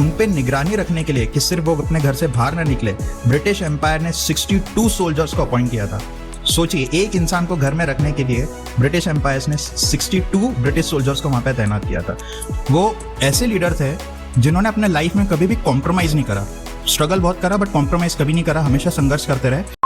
उन पे निगरानी रखने के लिए कि सिर्फ वो अपने घर से बाहर ना निकले, ब्रिटिश एम्पायर ने 62 सोल्जर्स को अपॉइंट किया था। सोचिए, एक इंसान को घर में रखने के लिए ब्रिटिश एम्पायर ने 62 ब्रिटिश सोल्जर्स को वहां पे तैनात किया था। वो ऐसे लीडर थे जिन्होंने अपने लाइफ में कभी भी कॉम्प्रोमाइज नहीं करा। स्ट्रगल बहुत करा बट कॉम्प्रोमाइज कभी नहीं करा, हमेशा संघर्ष करते रहे।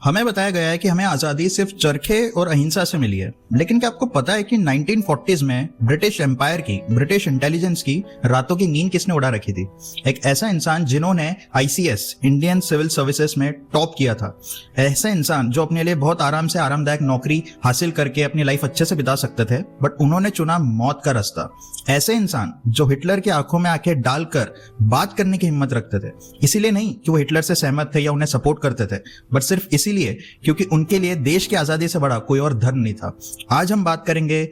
हमें बताया गया है कि हमें आजादी सिर्फ चरखे और अहिंसा से मिली है, लेकिन क्या आपको पता है कि 1940s में ब्रिटिश एम्पायर की, ब्रिटिश इंटेलिजेंस की रातों की नींद किसने उड़ा रखी थी? एक ऐसा इंसान जिन्होंने ICS, इंडियन सिविल सर्विसेज में टॉप किया था। ऐसा इंसान जो अपने लिए बहुत आराम से आरामदायक नौकरी हासिल करके अपनी लाइफ अच्छे से बिता सकते थे, बट उन्होंने चुना मौत का रास्ता। ऐसे इंसान जो हिटलर की आंखों में आंखें डालकर बात करने की हिम्मत रखते थे, इसीलिए नहीं कि वो हिटलर से सहमत थे या उन्हें सपोर्ट करते थे, बट सिर्फ इसीलिए क्योंकि उनके लिए देश की आजादी से बड़ा कोई और धर्म नहीं था। आज हम बात करेंगे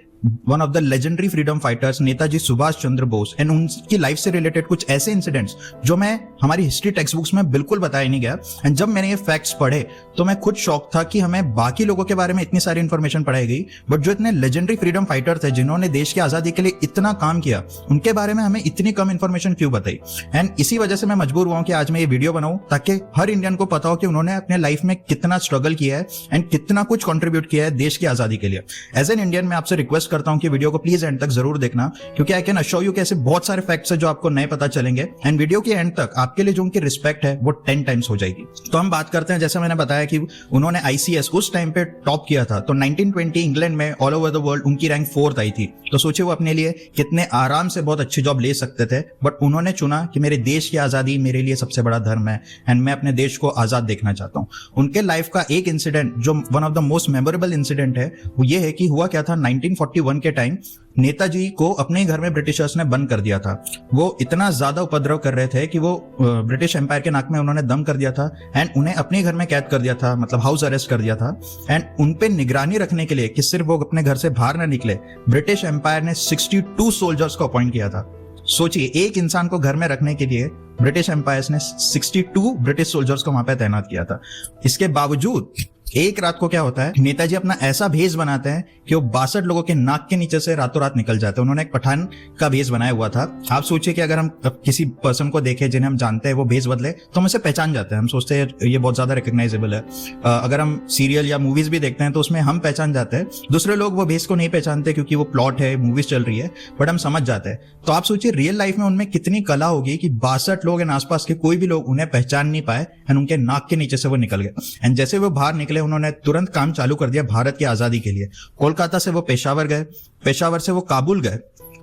one of the legendary freedom fighters Netaji Subhash Chandra Bose and उनकी लाइफ से रिलेटेड कुछ ऐसे इंसिडेंट्स जो मैं हमारी हिस्ट्री टेक्स्ट बुक्स में बिल्कुल बताया नहीं गया। एंड जब मैंने ये फैक्ट्स पढ़े तो मैं खुद शॉक था कि हमें बाकी लोगों के बारे में इतनी सारी इंफॉर्मेशन पढ़ाई गई, बट जो इतने लेजेंडरी फ्रीडम फाइटर थे जिन्होंने देश की आजादी के लिए इतना काम किया, उनके बारे में हमें इतनी कम इंफॉर्मेशन क्यों बताई? एंड इसी वजह से मैं मजबूर हुआ कि आज मैं ये वीडियो बनाऊं ताकि हर इंडियन को पता हो कि उन्होंने अपने लाइफ में कितना स्ट्रगल किया है एंड कितना कुछ कंट्रीब्यूट किया है देश की आजादी के लिए। एज एन इंडियन मैं आपसे रिक्वेस्ट करता हूं कि वीडियो को प्लीज एंड तक जरूर देखना, क्योंकि आई कैन अश्योर यू कि ऐसे बहुत सारे फैक्ट्स हैं जो आपको नए पता चलेंगे एंड वीडियो के एंड तक आपके लिए जो उनकी रिस्पेक्ट है वो 10 टाइम्स हो जाएगी। तो हम बात करते हैं, जैसे मैंने बताया कि उन्होंने ICS उस टाइम पे टॉप किया था, तो 1920 इंग्लैंड में ऑल ओवर द वर्ल्ड उनकी रैंक 4th आई थी। तो सोचिए वो अपने लिए कितने आराम से बहुत अच्छी जॉब ले सकते थे, बट उन्होंने चुना कि मेरे देश की आजादी मेरे लिए सबसे बड़ा धर्म है एंड मैं अपने देश को आजाद देखना चाहता हूं। उनके लाइफ का एक इंसिडेंट जो one of the most memorable incident है वो ये है कि हुआ क्या था, 1941 के टाइम नेताजी को अपने घर में ब्रिटिशर्स ने बंद कर दिया था। वो इतना ज्यादा उपद्रव कर रहे थे कि वो ब्रिटिश एम्पायर के नाक में उन्होंने दम कर दिया था एंड उन्हें अपने घर में कैद कर दिया था, मतलब हाउस अरेस्ट कर दिया था। एंड उन पे निगरानी रखने के लिए कि सिर्फ वो अपने घर से बाहर ना निकले, ब्रिटिश एम्पायर ने 62 सोल्जर्स को अपॉइंट किया था। सोचिए, एक इंसान को घर में रखने के लिए ब्रिटिश एम्पायर ने 62 ब्रिटिश सोल्जर्स को वहां पे तैनात किया था। इसके बावजूद एक रात को क्या होता है, नेताजी अपना ऐसा भेष बनाते हैं कि वो 62 लोगों के नाक के नीचे से रातों रात निकल जाते हैं। उन्होंने एक पठान का भेष बनाया हुआ था। आप सोचिए कि अगर हम किसी पर्सन को देखें जिन्हें हम जानते हैं, वो भेष बदले तो हम उसे पहचान जाते हैं, हम सोचते हैं ये बहुत ज्यादा रिकग्नाइजेबल है। अगर हम सीरियल या मूवीज भी देखते हैं तो उसमें हम पहचान जाते हैं, दूसरे लोग वो भेष को नहीं पहचानते क्योंकि वो प्लॉट है, मूवीज चल रही है, बट हम समझ जाते हैं। तो आप सोचिए रियल लाइफ में उनमें कितनी कला होगी कि 62 लोग एंड आसपास के कोई भी लोग उन्हें पहचान नहीं पाए एंड उनके नाक के नीचे से वो निकल गए। एंड जैसे वो बाहर निकले उन्होंने तुरंत काम चालू कर दिया भारत की आजादी के लिए। कोलकाता से वो पेशावर गए, पेशावर से वो काबुल गए,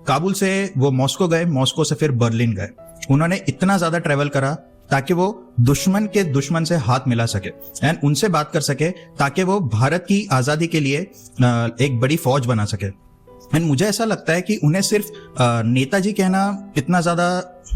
काबुल से वो मॉस्को गए, मॉस्को से फिर बर्लिन गए। उन्होंने इतना ज्यादा ट्रेवल करा ताकि वो दुश्मन के दुश्मन से हाथ मिला सके एंड उनसे बात कर सके ताकि वो भारत की आजादी के लिए एक बड़ी फौज बना सके। एंड मुझे ऐसा लगता है कि उन्हें सिर्फ नेताजी कहना इतना ज्यादा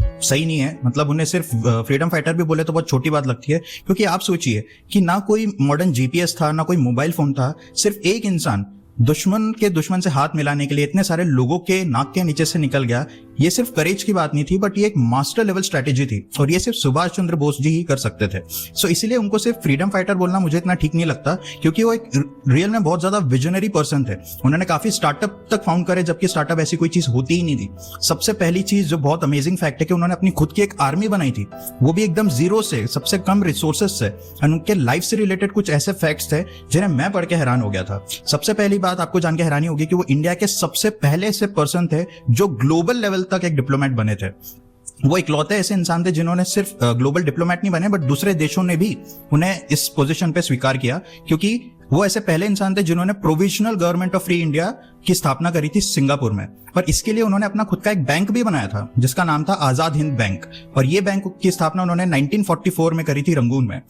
सही नहीं है, मतलब उन्हें सिर्फ फ्रीडम फाइटर भी बोले तो बहुत छोटी बात लगती है, क्योंकि आप सोचिए कि ना कोई मॉडर्न GPS था, ना कोई मोबाइल फोन था, सिर्फ एक इंसान दुश्मन के दुश्मन से हाथ मिलाने के लिए इतने सारे लोगों के नाक के नीचे से निकल गया। ये सिर्फ करेज की बात नहीं थी, बट ये एक मास्टर लेवल स्ट्रेटेजी थी और ये सिर्फ सुभाष चंद्र बोस जी ही कर सकते थे। सो इसीलिए उनको सिर्फ फ्रीडम फाइटर बोलना मुझे इतना ठीक नहीं लगता, क्योंकि वो एक रियल में बहुत ज्यादा विजनरी पर्सन थे। उन्होंने काफी स्टार्टअप तक फाउंड करे, जबकि स्टार्टअप ऐसी कोई चीज होती ही नहीं थी। सबसे पहली चीज जो बहुत अमेजिंग फैक्ट है कि उन्होंने अपनी खुद की एक आर्मी बनाई थी, वो भी एकदम जीरो से, सबसे कम रिसोर्सेज से। और उनके लाइफ से रिलेटेड कुछ ऐसे फैक्ट्स थे जिन्हें मैं पढ़ के हैरान हो गया था। सबसे पहली बात आपको जान के हैरानी होगी कि वो इंडिया के सबसे पहले से पर्सन थे जो ग्लोबल लेवल तक एक डिप्लोमेट बने थे। वो इकलौते ऐसे इंसान थे जिन्होंने सिर्फ ग्लोबल डिप्लोमेट नहीं बने, बट दूसरे देशों ने भी उन्हें इस पोजीशन पे स्वीकार किया, क्योंकि वो ऐसे पहले इंसान थे जिन्होंने provisional government of free India की स्थापना करी थी सिंगापुर में। पर इसके लिए उन्होंने अपना खुद का एक बैंक भी बनाया था जिसका नाम था आजाद हिंद बैंक, और ये बैंक की स्थापना उन्होंने 1944 में करी थी रंगून में,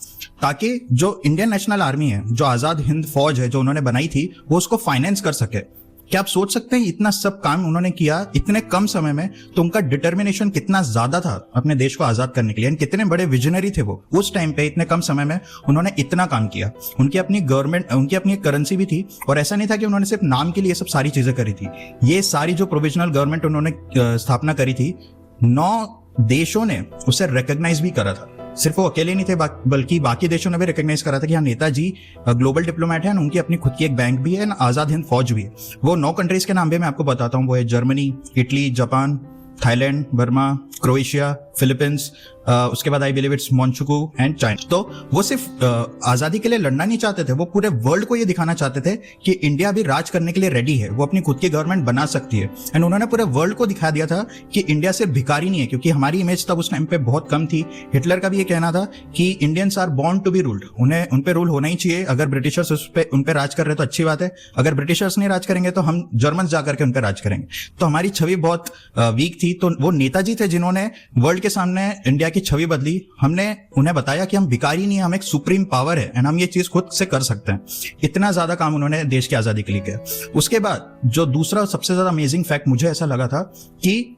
ताकि जो इंडियन नेशनल आर्मी है, जो आजाद हिंद फौज है जो उन्होंने बनाई थी, वो उसको फाइनेंस कर सके। क्या आप सोच सकते हैं इतना सब काम उन्होंने किया इतने कम समय में? तो उनका डिटर्मिनेशन कितना ज्यादा था अपने देश को आजाद करने के लिए, कितने बड़े विजनरी थे वो उस टाइम पे। इतने कम समय में उन्होंने इतना काम किया। उनकी अपनी गवर्नमेंट, उनकी अपनी करेंसी भी थी, और ऐसा नहीं था कि उन्होंने सिर्फ नाम के लिए सब सारी चीजें करी थी। ये सारी जो प्रोविजनल गवर्नमेंट उन्होंने स्थापना करी थी, 9 देशों ने उसे रिकॉग्नाइज भी करा था। सिर्फ वो अकेले नहीं थे, बल्कि बाकी देशों ने भी रिकॉग्नाइज करा था कि हाँ नेताजी ग्लोबल डिप्लोमेट है, उनकी अपनी खुद की एक बैंक भी है, आजाद हिंद फौज भी है। वो 9 कंट्रीज के नाम भी मैं आपको बताता हूँ, वो है Germany, Italy, Japan, Thailand, Burma, Croatia, Philippines, उसके बाद I believe it's Manchukuo and China. तो वो सिर्फ आजादी के लिए लड़ना नहीं चाहते थे, वो पूरे वर्ल्ड को ये दिखाना चाहते थे कि इंडिया भी राज करने के लिए रेडी है, वो अपनी खुद की गवर्नमेंट बना सकती है। एंड उन्होंने पूरे वर्ल्ड को दिखा दिया था कि इंडिया सिर्फ भिखारी नहीं है, क्योंकि हमारी इमेज तब उस टाइम पे बहुत कम थी। हिटलर का भी ये कहना था कि Indians are born to be ruled, उन्हें उन पे रूल होना ही चाहिए। अगर ब्रिटिशर्स उन पे राज कर रहे तो अच्छी बात है, अगर ब्रिटिशर्स नहीं राज करेंगे तो हम जर्मन जाकर के उन पे राज करेंगे। तो हमारी छवि बहुत वीक थी। तो वो नेताजी थे जिन्होंने वर्ल्ड के सामने इंडिया की छवि बदली। हमने उन्हें बताया कि हम भिखारी नहीं, हम एक सुप्रीम पावर है एंड हम ये चीज खुद से कर सकते हैं। इतना ज्यादा काम उन्होंने देश की आजादी के लिए किया। उसके बाद जो दूसरा सबसे ज्यादा अमेजिंग फैक्ट मुझे ऐसा लगा था कि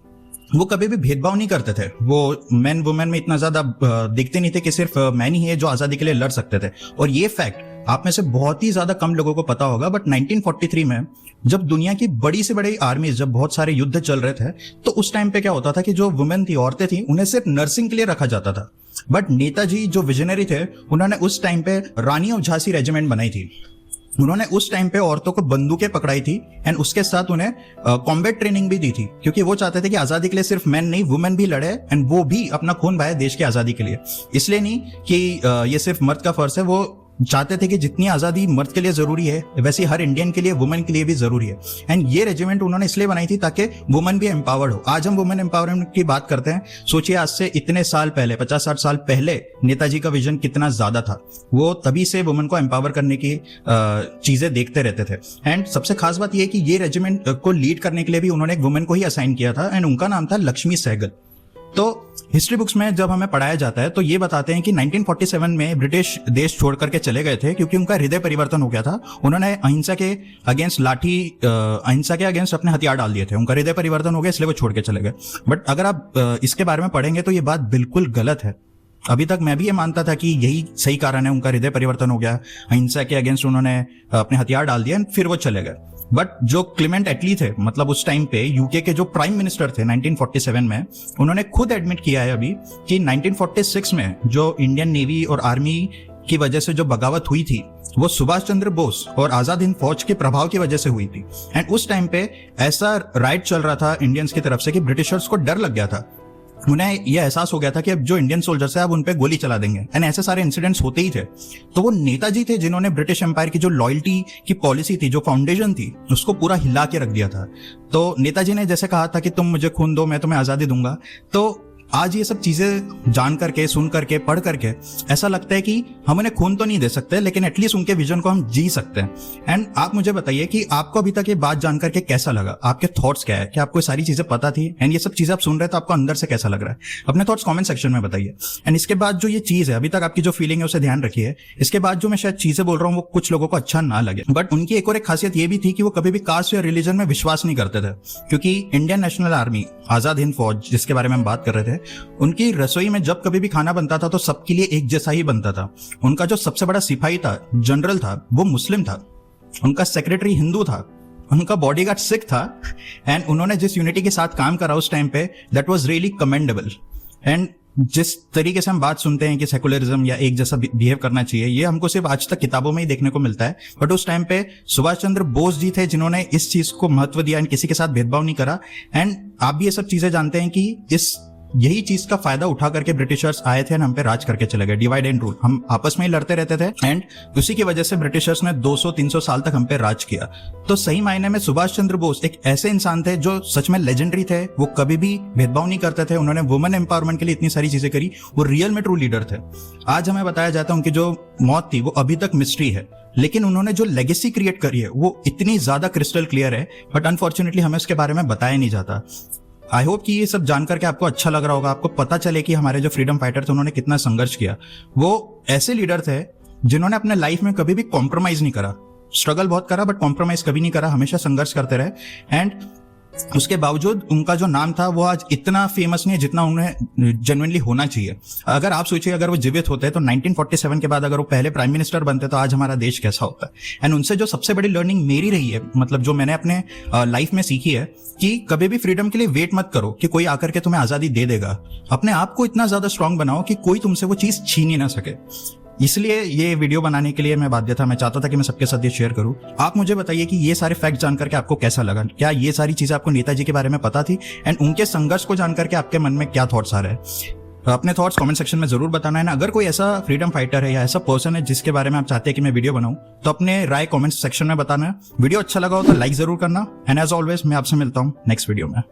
वो कभी भी भेदभाव नहीं करते थे। वो मैन वुमेन में इतना ज्यादा देखते नहीं थे कि सिर्फ मैन ही है जो आजादी के लिए लड़ सकते थे। और ये फैक्ट आप में से बहुत ही ज्यादा कम लोगों को पता होगा, बट 1943 में जब दुनिया की बड़ी से बड़ी आर्मी, जब बहुत सारे युद्ध चल रहे थे, तो उस टाइम पे क्या होता था कि जो वुमेन थी, औरतें थी, उन्हें सिर्फ नर्सिंग के लिए रखा जाता था। बट नेताजी जो विजनरी थे, उन्होंने उस टाइम पे रानी ऑफ झांसी रेजिमेंट बनाई थी। उन्होंने उस टाइम पे औरतों को बंदूकें पकड़ाई थी एंड उसके साथ उन्हें कॉम्बैट ट्रेनिंग भी दी थी, क्योंकि वो चाहते थे कि आजादी के लिए सिर्फ मैन नहीं, वुमेन भी लड़े एंड वो भी अपना खून बहाए देश की आजादी के लिए। इसलिए नहीं कि ये सिर्फ मर्द का फर्ज है, वो चाहते थे कि जितनी आजादी मर्द के लिए जरूरी है, वैसे हर इंडियन के लिए, वुमेन के लिए भी जरूरी है। एंड ये रेजिमेंट उन्होंने इसलिए बनाई थी ताकि वुमेन भी एम्पावर्ड हो। आज हम वुमेन एम्पावरमेंट की बात करते हैं, सोचिए आज से इतने साल पहले, 50-60 साल पहले नेताजी का विजन कितना ज्यादा था। वो तभी से वुमेन को एम्पावर करने की चीजें देखते रहते थे। एंड सबसे खास बात यह कि ये रेजिमेंट को लीड करने के लिए भी उन्होंने एक वुमेन को ही असाइन किया था एंड उनका नाम था लक्ष्मी सहगल। तो हिस्ट्री बुक्स में जब हमें पढ़ाया जाता है तो ये बताते हैं कि 1947 में ब्रिटिश देश छोड़ करके चले गए थे क्योंकि उनका हृदय परिवर्तन हो गया था। उन्होंने अहिंसा के अगेंस्ट अपने हथियार डाल दिए थे, उनका हृदय परिवर्तन हो गया, इसलिए वो छोड़ के चले गए। बट अगर आप इसके बारे में पढ़ेंगे तो ये बात बिल्कुल गलत है। अभी तक मैं भी ये मानता था कि यही सही कारण है, उनका हृदय परिवर्तन हो गया, अहिंसा के अगेंस्ट उन्होंने अपने हथियार डाल दिए, फिर वो चले गए। बट जो क्लेमेंट एटली थे, मतलब उस टाइम पे यूके के जो प्राइम मिनिस्टर थे 1947 में, उन्होंने खुद एडमिट किया है अभी कि 1946 में जो इंडियन नेवी और आर्मी की वजह से जो बगावत हुई थी, वो सुभाष चंद्र बोस और आजाद हिंद फौज के प्रभाव की वजह से हुई थी। एंड उस टाइम पे ऐसा राइट चल रहा था इंडियंस की तरफ से कि ब्रिटिशर्स को डर लग गया था। उन्हें यह एहसास हो गया था कि अब जो इंडियन सोल्जर्स है अब उन पे गोली चला देंगे, एंड ऐसे सारे इंसिडेंट्स होते ही थे। तो वो नेताजी थे जिन्होंने ब्रिटिश एम्पायर की जो लॉयल्टी की पॉलिसी थी, जो फाउंडेशन थी, उसको पूरा हिला के रख दिया था। तो नेताजी ने जैसे कहा था कि तुम मुझे खून दो, मैं तुम्हें आजादी दूंगा। तो आज ये सब चीजें जान करके, सुन करके, पढ़ करके ऐसा लगता है कि हम उन्हें खून तो नहीं दे सकते, लेकिन एटलीस्ट उनके विजन को हम जी सकते हैं। एंड आप मुझे बताइए कि आपको अभी तक ये बात जान करके कैसा लगा, आपके थॉट्स क्या है, कि आपको सारी चीजें पता थी एंड ये सब चीजें आप सुन रहे हैं तो आपको अंदर से कैसा लग रहा है? अपने थॉट्स कॉमेंट सेक्शन में बताइए। एंड इसके बाद जो ये चीज है, अभी तक आपकी जो फीलिंग है उसे ध्यान रखिए। इसके बाद जो मैं शायद चीजें बोल रहा हूँ वो कुछ लोगों को अच्छा ना लगे, बट उनकी एक और एक खासियत ये भी थी कि वो कभी भी कास्ट या रिलीजन में विश्वास नहीं करते थे। क्योंकि Indian national army, Azad Hind फौज जिसके बारे में हम बात कर रहे थे, उनकी रसोई में जब कभी भी खाना बनता था तो सबके लिए एक जैसा ही बनता था। उनका जो सबसे बड़ा सिपाही था, जनरल था, वो मुस्लिम था, उनका सेक्रेटरी हिंदू था, उनका बॉडीगार्ड सिख था। एंड उन्होंने जिस यूनिटी के साथ काम करा उस टाइम पे, that was really commendable. And जिस तरीके से हम बात सुनते हैं कि सेकुलरिज्म या एक जैसा बिहेव करना चाहिए, ये हमको सिर्फ आज तक किताबों में ही देखने को मिलता है। बट उस टाइम पे सुभाष चंद्र बोस जी थे जिन्होंने इस चीज को महत्व दिया एंड किसी के साथ भेदभाव नहीं करा। एंड आप भी ये सब चीजें जानते हैं कि यही चीज का फायदा उठा करके ब्रिटिशर्स आए थे और हम पे राज करके चले गए, डिवाइड एंड रूल। हम आपस में ही लड़ते रहते थे एंड उसी की वजह से ब्रिटिशर्स ने 200-300 साल तक हम पे राज किया। तो सही मायने में सुभाष चंद्र बोस एक ऐसे इंसान थे जो सच में लेजेंडरी थे। वो कभी भी भेदभाव नहीं करते थे, उन्होंने वुमेन एम्पावरमेंट के लिए इतनी सारी चीजें करी, वो रियल में ट्रू लीडर थे। आज हमें बताया जाता है उनकी जो मौत थी वो अभी तक मिस्ट्री है, लेकिन उन्होंने जो लेगेसी क्रिएट करी है वो इतनी ज्यादा क्रिस्टल क्लियर है, बट अनफॉर्चुनेटली हमें उसके बारे में बताया नहीं जाता। आई होप कि ये सब जानकर के आपको अच्छा लग रहा होगा, आपको पता चले कि हमारे जो फ्रीडम फाइटर थे उन्होंने कितना संघर्ष किया। वो ऐसे लीडर थे जिन्होंने अपने लाइफ में कभी भी कॉम्प्रोमाइज नहीं करा, स्ट्रगल बहुत करा बट कॉम्प्रोमाइज कभी नहीं करा, हमेशा संघर्ष करते रहे। एंड उसके बावजूद उनका जो नाम था वो आज इतना फेमस नहीं है जितना उन्हें जेन्युइनली होना चाहिए। अगर आप सोचिए अगर वो जीवित होते तो 1947 के बाद अगर वो पहले प्राइम मिनिस्टर बनते तो आज हमारा देश कैसा होता। एंड उनसे जो सबसे बड़ी लर्निंग मेरी रही है, मतलब जो मैंने अपने लाइफ में सीखी है, कि कभी भी फ्रीडम के लिए वेट मत करो कि कोई आकर के तुम्हें आजादी दे देगा। अपने आप को इतना ज्यादा स्ट्रांग बनाओ कि कोई तुमसे वो चीज छीन ही ना सके। इसलिए ये वीडियो बनाने के लिए मैं बाध्य था, मैं चाहता था कि मैं सबके साथ ये शेयर करूं। आप मुझे बताइए कि ये सारे फैक्ट जानकर के आपको कैसा लगा, क्या ये सारी चीजें आपको नेताजी के बारे में पता थी, एंड उनके संघर्ष को जानकर के आपके मन में क्या थॉट्स आ रहे हैं। अपने थॉट्स कमेंट सेक्शन में जरूर बताना है ना। अगर कोई ऐसा फ्रीडम फाइटर है या ऐसा पर्सन है जिसके बारे में आप चाहते हैं कि मैं वीडियो बनाऊं, तो अपने राय कमेंट सेक्शन में बताना है। वीडियो अच्छा लगा हो तो लाइक जरूर करना, एंड एज ऑलवेज मैं आपसे मिलता हूं नेक्स्ट वीडियो में।